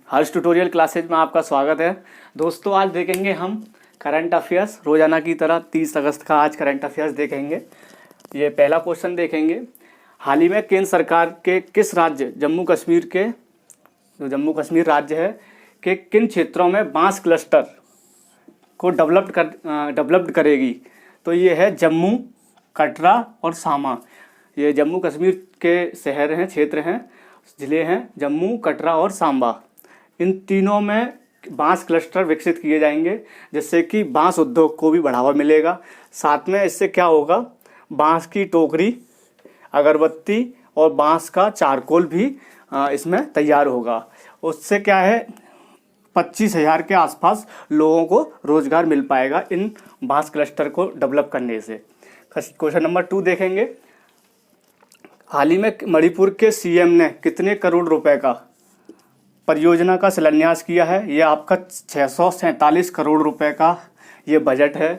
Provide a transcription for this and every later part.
हर्ष tutorial classes में आपका स्वागत है। दोस्तों, आज देखेंगे हम करंट अफेयर्स रोजाना की तरह 30 अगस्त का आज करंट अफेयर्स देखेंगे। ये पहला क्वेश्चन देखेंगे, हाल ही में केंद्र सरकार के किस राज्य जम्मू कश्मीर के जो जम्मू कश्मीर राज्य है के किन क्षेत्रों में बांस क्लस्टर को डेवलप्ड करेगी? तो ये है जम्मू, कटरा और सामा। ये जम्मू कश्मीर के शहर हैं, क्षेत्र हैं, ज़िले हैं जम्मू, कटरा और सांबा। इन तीनों में बांस क्लस्टर विकसित किए जाएंगे जिससे कि बांस उद्योग को भी बढ़ावा मिलेगा। साथ में इससे क्या होगा, बांस की टोकरी, अगरबत्ती और बांस का चारकोल भी इसमें तैयार होगा। उससे क्या है, 25,000 के आसपास लोगों को रोजगार मिल पाएगा इन बांस क्लस्टर को डेवलप करने से। क्वेश्चन नंबर 2 देखेंगे, हाल ही में मणिपुर के सीएम ने कितने करोड़ रुपए का परियोजना का शिलान्यास किया है? ये आपका 647 करोड़ रुपए का ये बजट है।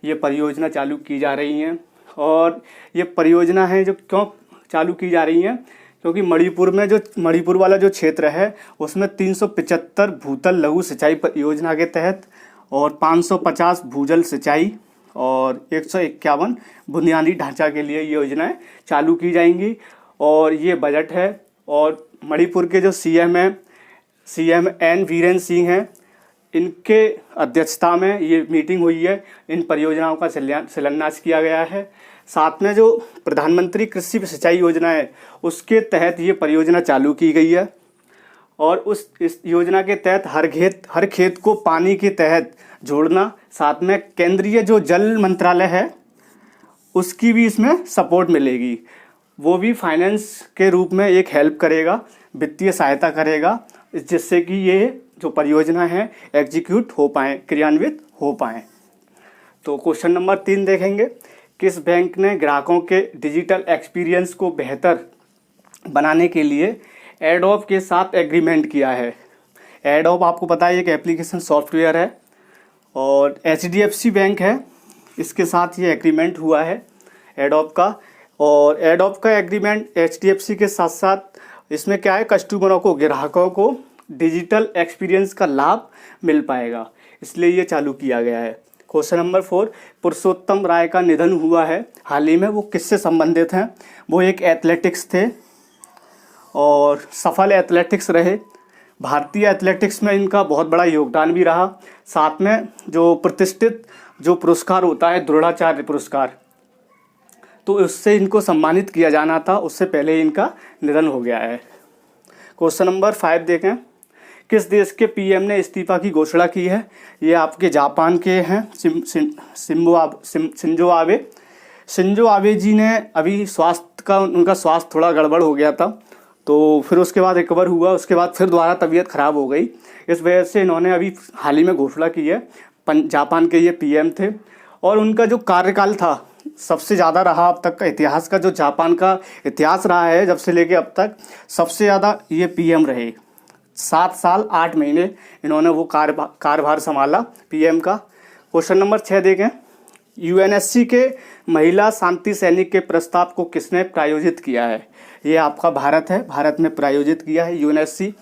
ये परियोजना चालू की जा रही हैं और ये परियोजना है जो क्यों चालू की जा रही हैं, क्योंकि मणिपुर वाला जो क्षेत्र है उसमें 375 भूतल लघु सिंचाई परियोजना के तहत और 550 भूजल सिंचाई और 151 बुनियादी ढांचा के लिए योजनाएं चालू की जाएंगी। और ये बजट है। और मणिपुर के जो सीएम एन वीरेन सिंह हैं, इनके अध्यक्षता में ये मीटिंग हुई है। इन परियोजनाओं का शिलान्यास किया गया है। साथ में जो प्रधानमंत्री कृषि सिंचाई योजना है उसके तहत ये परियोजना चालू की गई है। और इस योजना के तहत हर खेत को पानी के तहत जोड़ना, साथ में केंद्रीय जो जल मंत्रालय है उसकी भी इसमें सपोर्ट मिलेगी। वो भी फाइनेंस के रूप में एक हेल्प करेगा, वित्तीय सहायता करेगा, जिससे कि ये जो परियोजना है एग्जीक्यूट हो पाएँ, क्रियान्वित हो पाएँ। तो क्वेश्चन नंबर 3 देखेंगे, किस बैंक ने ग्राहकों के डिजिटल एक्सपीरियंस को बेहतर बनाने के लिए एडोब के साथ एग्रीमेंट किया है? एडोब आपको पता है एक एप्लीकेशन सॉफ्टवेयर है और एचडीएफसी बैंक है, इसके साथ ये एग्रीमेंट हुआ है एडोब का। और एडोब का एग्रीमेंट एचडीएफसी के साथ साथ इसमें क्या है, कस्टमरों को, ग्राहकों को डिजिटल एक्सपीरियंस का लाभ मिल पाएगा, इसलिए ये चालू किया गया है। क्वेश्चन नंबर 4, पुरुषोत्तम राय का निधन हुआ है हाल ही में, वो किससे संबंधित हैं? वो एक एथलेटिक्स थे और सफल एथलेटिक्स रहे। भारतीय एथलेटिक्स में इनका बहुत बड़ा योगदान भी रहा। साथ में जो प्रतिष्ठित जो पुरस्कार होता है द्रोणाचार्य पुरस्कार, तो उससे इनको सम्मानित किया जाना था, उससे पहले इनका निधन हो गया है। क्वेश्चन नंबर 5 देखें, किस देश के पीएम ने इस्तीफा की घोषणा की है? ये आपके जापान के हैं, शिंजो आबे जी ने अभी उनका स्वास्थ्य थोड़ा गड़बड़ हो गया था, तो फिर उसके बाद रिकवर हुआ, उसके बाद फिर दोबारा तबीयत ख़राब हो गई। इस वजह से इन्होंने अभी हाल ही में घोषणा की है। जापान के ये पीएम थे और उनका जो कार्यकाल था सबसे ज़्यादा रहा अब तक का इतिहास का, जो जापान का इतिहास रहा है जब से लेके अब तक, सबसे ज़्यादा ये पीएम रहे। 7 साल 8 महीने इन्होंने वो कार्यभार संभाला पीएम का। क्वेश्चन नंबर 6 देखें, यूएनएससी के महिला शांति सैनिक के प्रस्ताव को किसने प्रायोजित किया है? ये आपका भारत है, भारत में प्रायोजित किया है UNSC,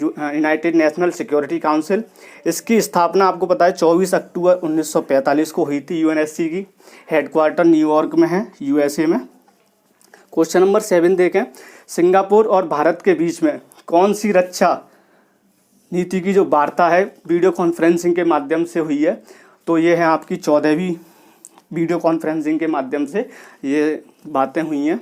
United national security council. इसकी स्थापना आपको पता है 24 अक्टूबर 1945 को हुई थी। यूएनएससी की हेडक्वार्टर न्यूयॉर्क में है, यूएसए में। क्वेश्चन नंबर 7 देखें, सिंगापुर और भारत के बीच में कौन सी रक्षा नीति की जो वार्ता है वीडियो कॉन्फ्रेंसिंग के माध्यम से हुई है? तो ये है आपकी 14वीं वीडियो कॉन्फ्रेंसिंग के माध्यम से ये बातें हुई हैं।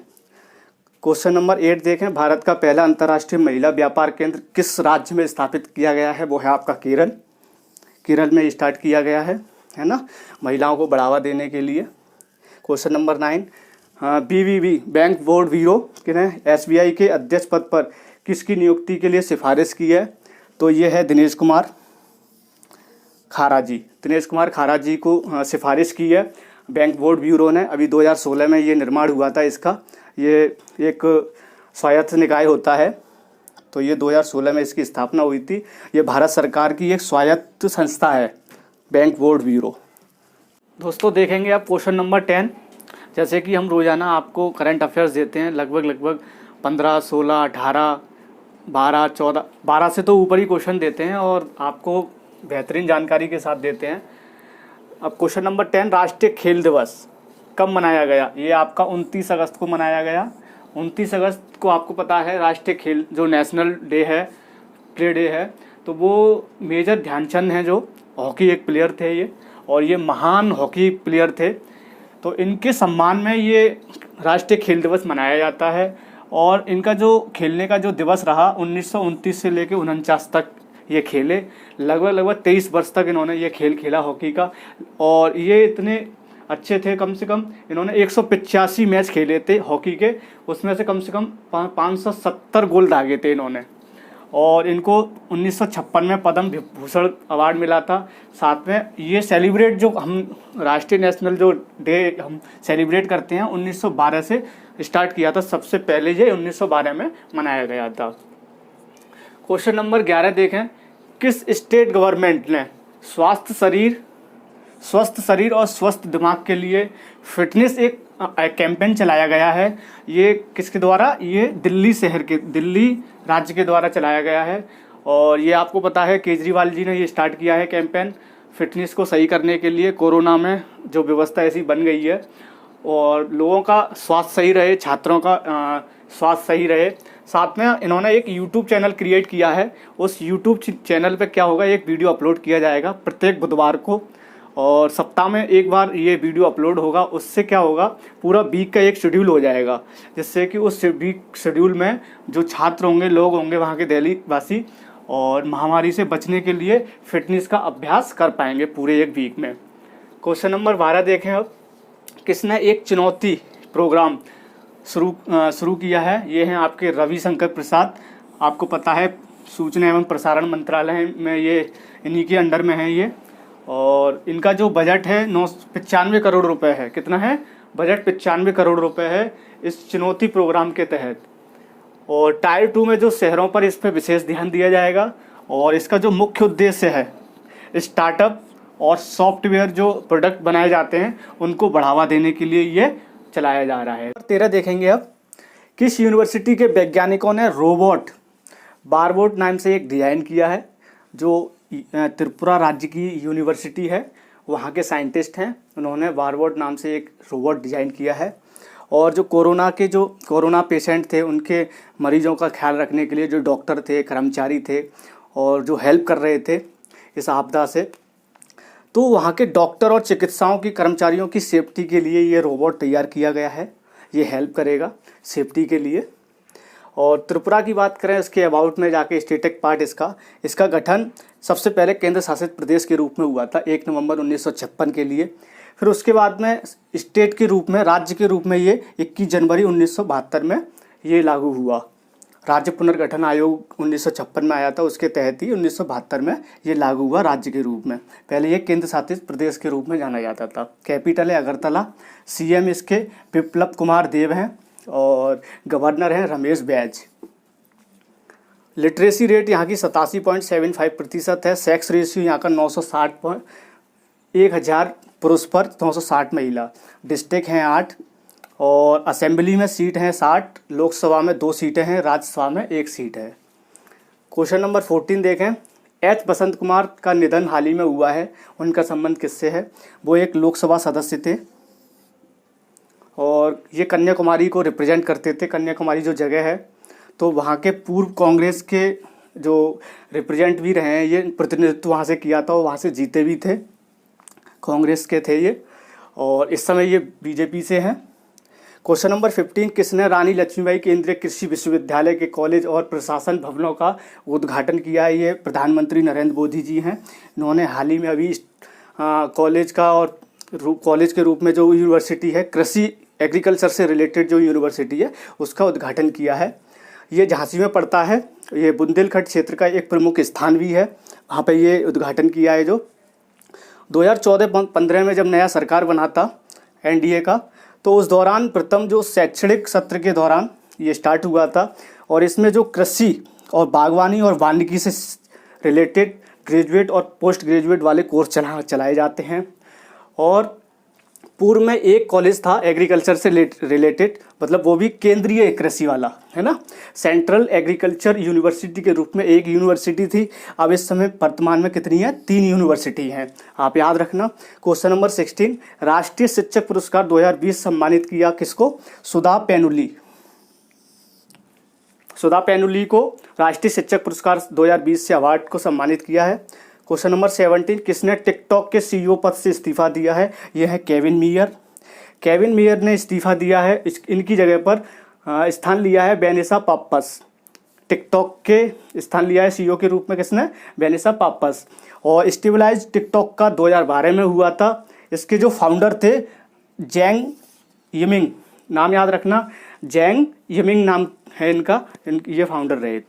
क्वेश्चन नंबर 8 देखें, भारत का पहला अंतर्राष्ट्रीय महिला व्यापार केंद्र किस राज्य में स्थापित किया गया है? वो है आपका केरल में स्टार्ट किया गया है ना, महिलाओं को बढ़ावा देने के लिए। Question number 9, BBB bank board bureau ने एसबीआई के अध्यक्ष पद पर किसकी नियुक्ति के लिए सिफारिश की है? तो ये है दिनेश कुमार खारा जी को सिफारिश की है बैंक बोर्ड ब्यूरो ने। अभी 2016 में ये निर्माण हुआ था इसका। ये एक स्वायत्त निकाय होता है, तो ये 2016 में इसकी स्थापना हुई थी। ये भारत सरकार की एक स्वायत्त संस्था है, बैंक बोर्ड ब्यूरो। दोस्तों देखेंगे आप क्वेश्चन नंबर 10। जैसे कि हम रोज़ाना आपको करंट अफेयर्स देते हैं, लगभग 15, 16, 18 12 से तो ऊपर ही क्वेश्चन देते हैं और आपको बेहतरीन जानकारी के साथ देते हैं। अब क्वेश्चन नंबर 10, राष्ट्रीय खेल दिवस कब मनाया गया? ये आपका 29 अगस्त को मनाया गया। 29 अगस्त को आपको पता है राष्ट्रीय खेल जो नेशनल डे है, प्ले डे है, तो वो मेजर ध्यानचंद हैं जो हॉकी एक प्लेयर थे ये, और ये महान हॉकी प्लेयर थे, तो इनके सम्मान में ये राष्ट्रीय खेल दिवस मनाया जाता है। और इनका जो खेलने का जो दिवस रहा 1929 से लेकर 49 तक ये खेले, लगभग 23 वर्ष तक इन्होंने ये खेल खेला हॉकी का। और ये इतने अच्छे थे, कम से कम इन्होंने 185 मैच खेले थे हॉकी के, उसमें से कम 570 गोल दागे थे इन्होंने। और इनको 1956 में पद्म विभूषण अवार्ड मिला था। साथ में ये सेलिब्रेट जो हम राष्ट्रीय नेशनल जो डे हम सेलिब्रेट करते हैं 1912 से स्टार्ट किया था, सबसे पहले ये 1912 में मनाया गया था। क्वेश्चन नंबर 11 देखें, किस स्टेट गवर्नमेंट ने स्वस्थ शरीर और स्वस्थ दिमाग के लिए फिटनेस एक कैंपेन चलाया गया है? ये किसके द्वारा? ये दिल्ली राज्य के द्वारा चलाया गया है। और ये आपको पता है केजरीवाल जी ने ये स्टार्ट किया है कैंपेन फिटनेस को सही करने के लिए। कोरोना में जो व्यवस्था ऐसी बन गई है और लोगों का स्वास्थ्य सही रहे, छात्रों का स्वास्थ्य सही रहे। साथ में इन्होंने एक यूट्यूब चैनल क्रिएट किया है। उस यूट्यूब चैनल पे क्या होगा, एक वीडियो अपलोड किया जाएगा प्रत्येक बुधवार को, और सप्ताह में एक बार ये वीडियो अपलोड होगा। उससे क्या होगा, पूरा वीक का एक शेड्यूल हो जाएगा, जिससे कि उस वीक शेड्यूल में जो छात्र होंगे, लोग होंगे वहाँ के दिल्ली वासी, और महामारी से बचने के लिए फिटनेस का अभ्यास कर पाएंगे पूरे एक वीक में। क्वेश्चन नंबर 12 देखें अब, किसने एक चुनौती प्रोग्राम शुरू किया है? ये हैं आपके रविशंकर प्रसाद। आपको पता है सूचना एवं प्रसारण मंत्रालय में ये इन्हीं के अंडर में है ये, और इनका जो बजट है 95 करोड़ रुपए है। कितना है बजट? 95 करोड़ रुपए है इस चुनौती प्रोग्राम के तहत। और टायर 2 में जो शहरों पर इस पर विशेष ध्यान दिया जाएगा। और इसका जो मुख्य उद्देश्य है, स्टार्टअप और सॉफ्टवेयर जो प्रोडक्ट बनाए जाते हैं उनको बढ़ावा देने के लिए ये चलाया जा रहा है। 13 देखेंगे अब, किस यूनिवर्सिटी के वैज्ञानिकों ने रोबोट बारबोट नाम से एक डिज़ाइन किया है? जो त्रिपुरा राज्य की यूनिवर्सिटी है, वहाँ के साइंटिस्ट हैं, उन्होंने बारबोट नाम से एक रोबोट डिज़ाइन किया है। और जो कोरोना पेशेंट थे, उनके मरीजों का ख्याल रखने के लिए जो डॉक्टर थे, कर्मचारी थे, और जो हेल्प कर रहे थे इस आपदा से, तो वहाँ के डॉक्टर और चिकित्साओं की कर्मचारियों की सेफ्टी के लिए ये रोबोट तैयार किया गया है। ये हेल्प करेगा सेफ्टी के लिए। और त्रिपुरा की बात करें, इसके अबाउट में जाके स्टेटिक पार्ट इसका गठन सबसे पहले केंद्र शासित प्रदेश के रूप में हुआ था 1 नवंबर 1956 के लिए। फिर उसके बाद में स्टेट के रूप में, राज्य के रूप में ये 21 जनवरी 1972 में ये लागू हुआ। राज्य पुनर्गठन आयोग 1956 में आया था, उसके तहत ही 1972 में ये लागू हुआ राज्य के रूप में। पहले ये केंद्र शासित प्रदेश के रूप में जाना जाता था। कैपिटल है अगरतला। सीएम इसके बिप्लब कुमार देव हैं और गवर्नर हैं रमेश बैज। लिटरेसी रेट यहाँ की 87.75% है। सेक्स रेशियो यहाँ का 960 1000 पुरुष पर 960 महिला। डिस्ट्रिक्ट हैं 8 और असेंबली में सीट हैं 60, लोकसभा में 2 सीटें हैं, राज्यसभा में 1 सीट है। क्वेश्चन नंबर 14 देखें, एच बसंत कुमार का निधन हाल ही में हुआ है, उनका संबंध किससे है? वो एक लोकसभा सदस्य थे और ये कन्याकुमारी को रिप्रेजेंट करते थे। कन्याकुमारी जो जगह है, तो वहाँ के पूर्व कांग्रेस के जो रिप्रेजेंट भी रहे हैं, ये प्रतिनिधित्व वहाँ से किया था और वहाँ से जीते भी थे, कांग्रेस के थे ये, और इस समय ये बीजेपी से हैं। क्वेश्चन नंबर 15, किसने रानी लक्ष्मीबाई केंद्रीय कृषि विश्वविद्यालय के कॉलेज और प्रशासन भवनों का उद्घाटन किया है? ये प्रधानमंत्री नरेंद्र मोदी जी हैं। इन्होंने हाल ही में अभी कॉलेज का और कॉलेज के रूप में जो यूनिवर्सिटी है, कृषि एग्रीकल्चर से रिलेटेड जो यूनिवर्सिटी है, उसका उद्घाटन किया है। ये झांसी में पड़ता है। ये बुंदेलखंड क्षेत्र का एक प्रमुख स्थान भी है, वहाँ पे ये उद्घाटन किया है। जो 2014-15 में जब नया सरकार बना था एनडीए का, तो उस दौरान प्रथम जो शैक्षणिक सत्र के दौरान ये स्टार्ट हुआ था। और इसमें जो कृषि और बागवानी और वानिकी से रिलेटेड ग्रेजुएट और पोस्ट ग्रेजुएट वाले कोर्स चलाए जाते हैं। और पूर्व में एक कॉलेज था एग्रीकल्चर से रिलेटेड, मतलब वो भी केंद्रीय कृषि वाला, है ना। सेंट्रल एग्रीकल्चर यूनिवर्सिटी के रूप में एक यूनिवर्सिटी थी। अब इस समय वर्तमान में कितनी है? 3 यूनिवर्सिटी हैं, आप याद रखना। क्वेश्चन नंबर 16, राष्ट्रीय शिक्षक पुरस्कार 2020 सम्मानित किया किसको? सुधा पेनुली। सुधा पेनुली को राष्ट्रीय शिक्षक पुरस्कार 2020 से अवार्ड को सम्मानित किया है। क्वेश्चन नंबर 17, किसने टिकटॉक के सीईओ पद से इस्तीफा दिया है? यह है केविन मेयर। केविन मेयर ने इस्तीफा दिया है। इनकी जगह पर स्थान लिया है वेनेसा पाप्पस। टिकटॉक के स्थान लिया है सीईओ के रूप में किसने? वेनेसा पाप्पस। और स्टेबलाइज टिकटॉक का 2012 में हुआ था। इसके जो फाउंडर थे जेंग यिमिंग, नाम याद रखना, जेंग यिमिंग नाम है इनका, ये फाउंडर रहे थे।